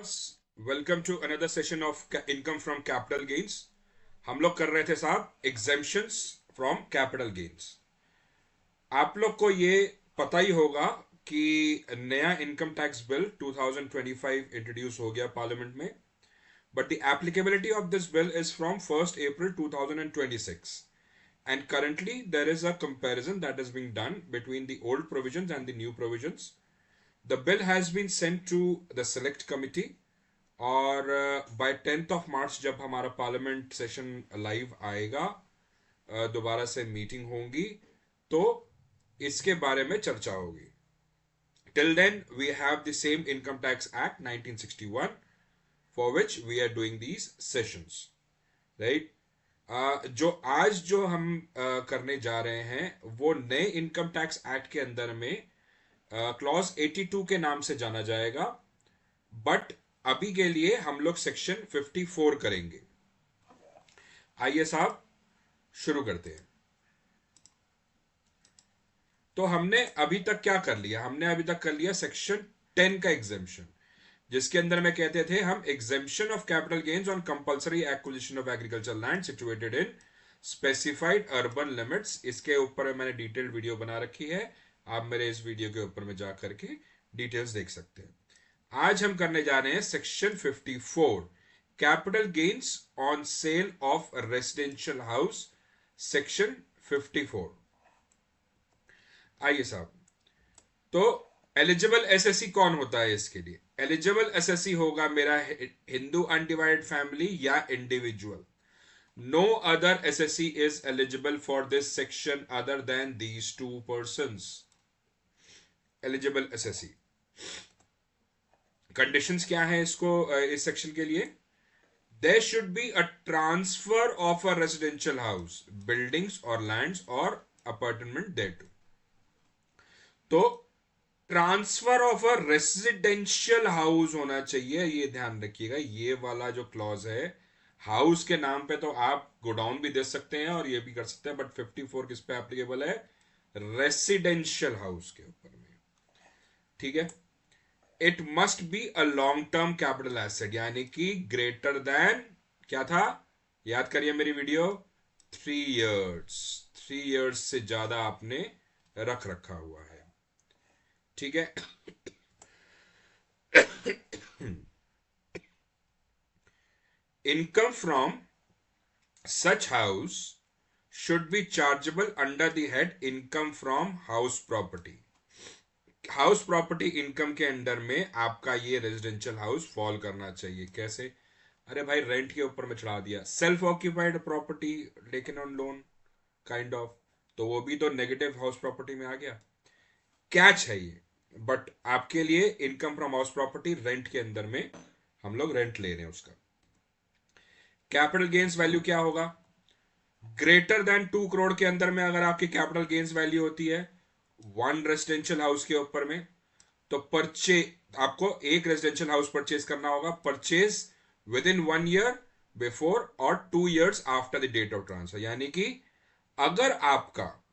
Viewers, welcome to another session of income from capital gains. हम लोग कर रहे थे साहब एग्जेम्पशंस फ्रॉम कैपिटल गेन्स। आप लोग को ये पता ही होगा कि नया इनकम टैक्स बिल 2025 इंट्रोड्यूस हो गया पार्लियामेंट में, but the applicability of this bill is from 1st April 2026, and currently there is a comparison that is being done between the old provisions and the new provisions. The bill has been sent to the select committee, और bye 10th of March जब हमारा parliament session live आएगा, दोबारा से meeting होंगी तो इसके बारे में चर्चा होगी। Till then we have the same income tax act 1961 for which we are doing these sessions, right. जो हम करने जा रहे हैं वो नए इनकम टैक्स एक्ट के अंदर में क्लॉज 82 के नाम से जाना जाएगा, बट अभी के लिए हम लोग सेक्शन 54 करेंगे। आइए साहब शुरू करते हैं। तो हमने अभी तक क्या कर लिया? हमने अभी तक कर लिया सेक्शन 10 का एग्जेम्पशन, जिसके अंदर में कहते थे हम exemption of capital gains on compulsory acquisition of agriculture land situated in specified urban limits. इसके ऊपर मैंने डिटेल्ड वीडियो बना रखी है, आप मेरे इस वीडियो के ऊपर में जा करके डिटेल्स देख सकते हैं। आज हम करने जा रहे हैं section 54, capital gains on sale of residential house, section 54। आइए साहब, तो एलिजिबल एसएससी कौन होता है? इसके लिए एलिजिबल एसएससी होगा मेरा हिंदू अनडिवाइडेड फैमिली या individual. No other assessee is eligible for this section other than these two persons. Eligible assessee conditions क्या है इसको इस सेक्शन के लिए? There should be a transfer of a residential house, buildings और लैंड्स और अपार्टमेंट देयरटू। तो transfer of a residential house होना चाहिए, ये ध्यान रखिएगा। ये वाला जो क्लॉज है, हाउस के नाम पे तो आप गोडाउन भी दे सकते हैं और ये भी कर सकते हैं, बट 54 किस पे एप्लीकेबल है? रेसिडेंशियल हाउस के ऊपर में, ठीक है। It must be a long term capital asset, यानी कि ग्रेटर देन, क्या था याद करिए मेरी वीडियो, 3 years। 3 years से ज्यादा आपने रख रखा हुआ है, ठीक है। Income from such house should be chargeable under the head income from house property. House property income के अंडर में आपका ये रेजिडेंशियल हाउस फॉल करना चाहिए। कैसे? अरे भाई रेंट के ऊपर में चढ़ा दिया, self occupied property taken on loan kind of, तो वो भी तो नेगेटिव हाउस प्रॉपर्टी में आ गया। कैच है ये, बट आपके लिए income from house property rent के अंदर में हम लोग रेंट ले रहे हैं उसका। कैपिटल गेन्स वैल्यू क्या होगा? ग्रेटर देन 2 करोड़ के अंदर में अगर आपकी कैपिटल गेन्स वैल्यू होती है 1 रेजिडेंशियल हाउस के ऊपर में, तो आपको एक रेजिडेंशियल हाउस परचेज करना होगा, purchase within 1 year before और 2 years after the date of transfer. यानी कि अगर आपका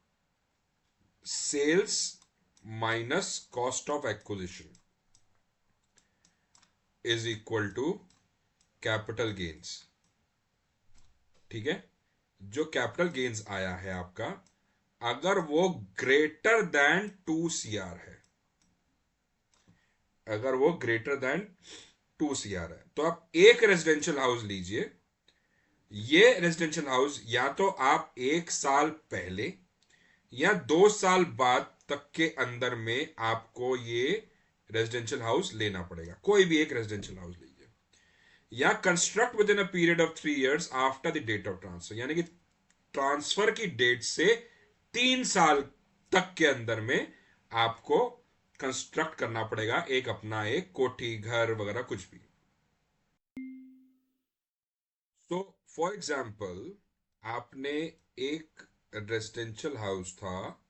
sales minus cost of acquisition is equal to capital gains, ठीक है, जो कैपिटल गेन्स आया है आपका, अगर वो ग्रेटर देन 2 CR है, अगर वो ग्रेटर देन 2 CR है, तो आप एक रेजिडेंशियल हाउस लीजिए। ये रेजिडेंशियल हाउस या तो आप 1 साल पहले या 2 साल बाद तक के अंदर में आपको ये रेजिडेंशियल हाउस लेना पड़ेगा। कोई भी एक रेजिडेंशियल हाउस लीजिए, या construct within a period of 3 years after the date of transfer, यानी कि ट्रांसफर की डेट से 3 साल तक के अंदर में आपको कंस्ट्रक्ट करना पड़ेगा एक अपना एक कोठी, घर वगैरह कुछ भी। सो फॉर एग्जाम्पल, आपने एक रेजिडेंशियल हाउस था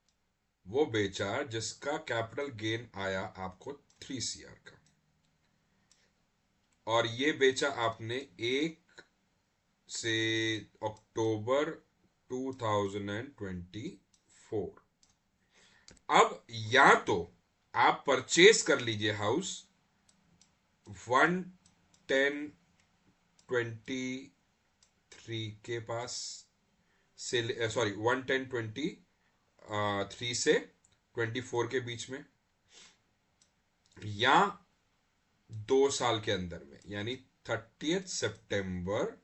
वो बेचा, जिसका कैपिटल गेन आया आपको 3 CR का, और ये बेचा आपने 1 से अक्टूबर 2024। अब या तो आप परचेज कर लीजिए हाउस 1 110.23 के पास से, सॉरी 110.23 से 24 के बीच में, या 2 साल के अंदर में, यानी 30th सितंबर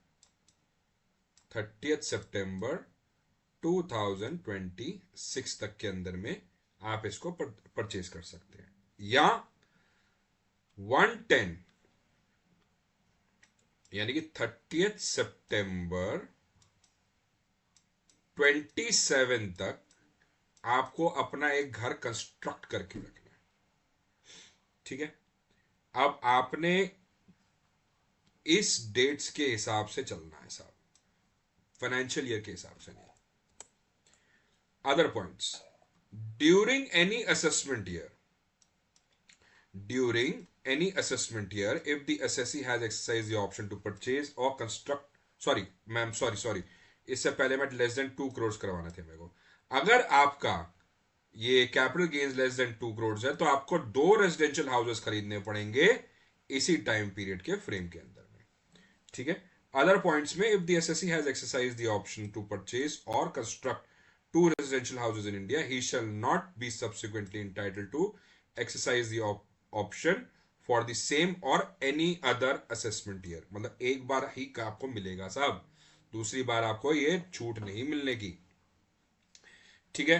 2026 तक के अंदर में आप इसको परचेज कर सकते हैं, या 110 यानी कि 30th सितंबर 27 तक आपको अपना एक घर कंस्ट्रक्ट करके रखना है। ठीक है, अब आपने इस डेट्स के हिसाब से चलना है साहब, फाइनेंशियल ईयर के हिसाब से नहीं। Other points, during any assessment year if the assessee has exercised the option to purchase or construct, sorry, इससे पहले मैं लेस देन 2 करोड़ करवाना थे मेरे को। अगर आपका ये capital gains less than 2 crore है तो आपको 2 रेजिडेंशियल हाउसेस खरीदने पड़ेंगे इसी टाइम पीरियड के फ्रेम के अंदर में। ठीक है, अदर पॉइंट्स में, if the assessee has exercised the option to purchase और construct 2 residential houses in India, he shall not be subsequently entitled to exercise the option for the same or any other assessment year। मतलब एक बार ही आपको मिलेगा साहब, दूसरी बार आपको ये छूट नहीं मिलने की। ठीक है,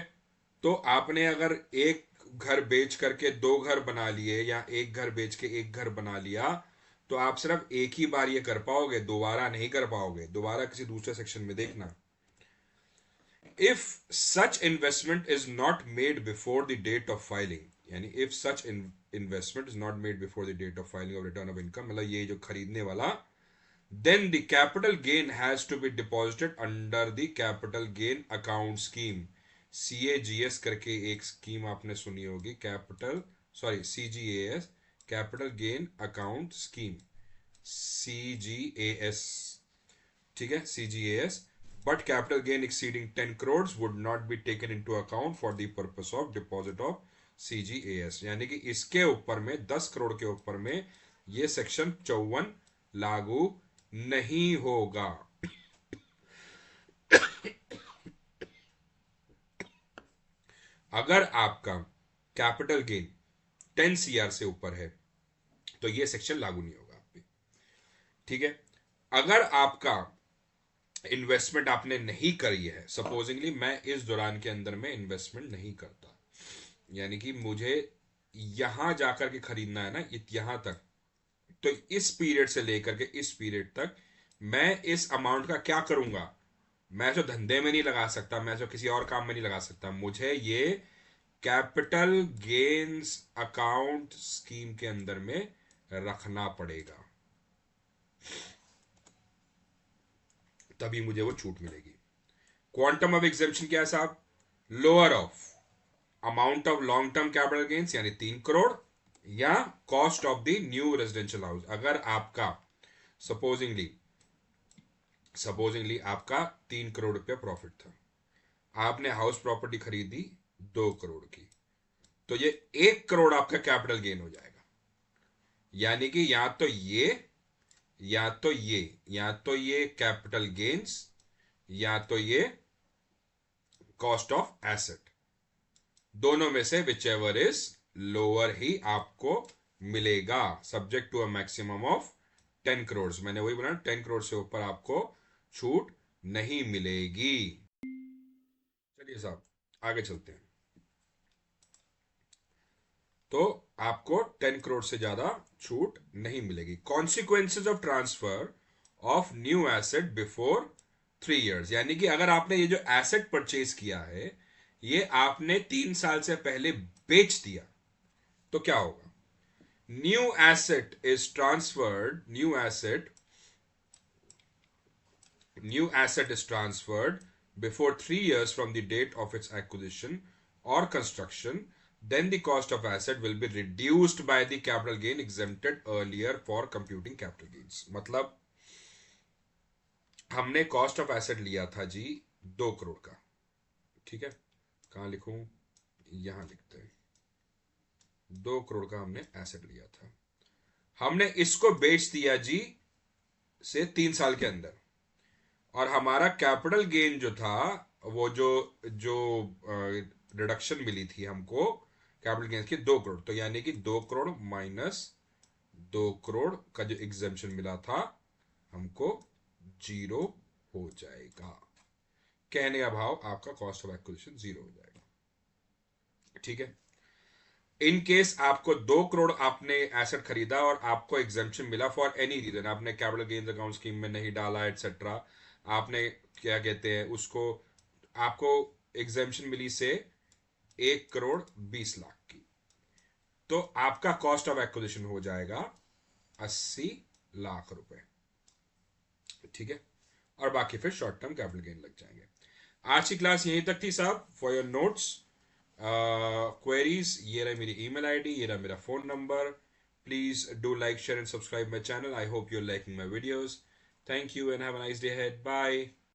तो आपने अगर एक घर बेच करके 2 घर बना लिए, या एक घर बेच के 1 घर बना लिया, तो आप सिर्फ एक ही बार ये कर पाओगे, दोबारा नहीं कर पाओगे। दोबारा किसी दूसरे सेक्शन में देखना। If such investment is not made before the date of filing, यानी if such investment is not made before the date of filing of return of income, मतलब ये जो खरीदने वाला, then the capital gain has to be deposited under the capital gain account scheme। CAGS करके एक scheme आपने सुनी होगी, CGAS, capital gain account scheme, CGAS। ठीक है, CGAS, but capital gain exceeding 10 crores would not be taken into account for the purpose of deposit of CGAS। यानी कि इसके ऊपर में 10 करोड़ के ऊपर में ये सेक्शन 54 लागू नहीं होगा। अगर आपका कैपिटल गेन 10 CR से ऊपर है तो ये सेक्शन लागू नहीं होगा आप पे। ठीक है, अगर आपका इन्वेस्टमेंट आपने नहीं करी है, सपोजिंगली मैं इस दौरान के अंदर में इन्वेस्टमेंट नहीं करता, यानी कि मुझे यहां जाकर के खरीदना है ना, यहां तक, तो इस पीरियड से लेकर के इस पीरियड तक मैं इस अमाउंट का क्या करूंगा? मैं तो धंधे में नहीं लगा सकता, मैं तो किसी और काम में नहीं लगा सकता, मुझे ये कैपिटल गेन्स अकाउंट स्कीम के अंदर में रखना पड़ेगा, तभी मुझे वो छूट मिलेगी। क्वांटम ऑफ एग्जेम्पशन क्या है साहब? Lower of amount of long term capital gains यानी 3 करोड़, या cost of the new residential house. अगर आपका सपोजिंगली आपका 3 करोड़ रुपया प्रॉफिट था, आपने हाउस प्रॉपर्टी खरीदी 2 करोड़ की, तो ये 1 करोड़ आपका कैपिटल गेन हो जाएगा। यानी कि या तो ये कैपिटल गेन्स, या तो ये कॉस्ट ऑफ एसेट, दोनों में से विच एवर इज लोअर ही आपको मिलेगा, subject to a maximum of 10 crore. मैंने वही बोला, 10 करोड़ से ऊपर आपको छूट नहीं मिलेगी। चलिए साहब आगे चलते हैं। तो आपको 10 करोड़ से ज्यादा छूट नहीं मिलेगी। Consequences of transfer of new asset before 3 years, यानी कि अगर आपने ये जो एसेट परचेज किया है ये आपने 3 साल से पहले बेच दिया तो क्या होगा? New asset is transferred, new asset is transferred before 3 years from the date of its acquisition or construction, then the cost of asset will be reduced by the capital gain exempted earlier for computing capital gains। मतलब हमने cost of asset लिया था जी 2 करोड़ का, ठीक है, कहां लिखूं? यहां लिखते हैं, 2 करोड़ का हमने एसेट लिया था। हमने इसको बेच दिया जी से 3 साल के अंदर, और हमारा कैपिटल गेन जो था, वो जो जो रिडक्शन मिली थी हमको कैपिटल गेन की 2 करोड़, तो यानी कि 2 करोड़ माइनस 2 करोड़ का जो एग्जेम्पशन मिला था हमको 0 हो जाएगा। कहने का भाव आपका कॉस्ट ऑफ एक्विजिशन 0 हो जाएगा। ठीक है। इन केस आपको 2 करोड़ आपने एसेट खरीदा और आपको एग्जेम्पशन मिला फॉर एनी रीजन, आपने कैपिटल गेन्स अकाउंट स्कीम में नहीं डाला एटसेट्रा, आपने क्या कहते हैं उसको, आपको एग्जेम्पशन मिली से 1 करोड़ 20 लाख की, तो आपका कॉस्ट ऑफ एक्विजिशन हो जाएगा 80 लाख रुपए। ठीक है। और बाकी फिर शॉर्ट टर्म कैपिटल गेन लग जाएंगे। आज की क्लास यहीं तक थी साहब। फॉर योर नोट्स, क्वेरीज, ये रहा मेरी ईमेल आईडी, ये रहा मेरा phone number. Please do like, share and subscribe my channel. I hope you are liking my videos. Thank you and have a nice day ahead. Bye.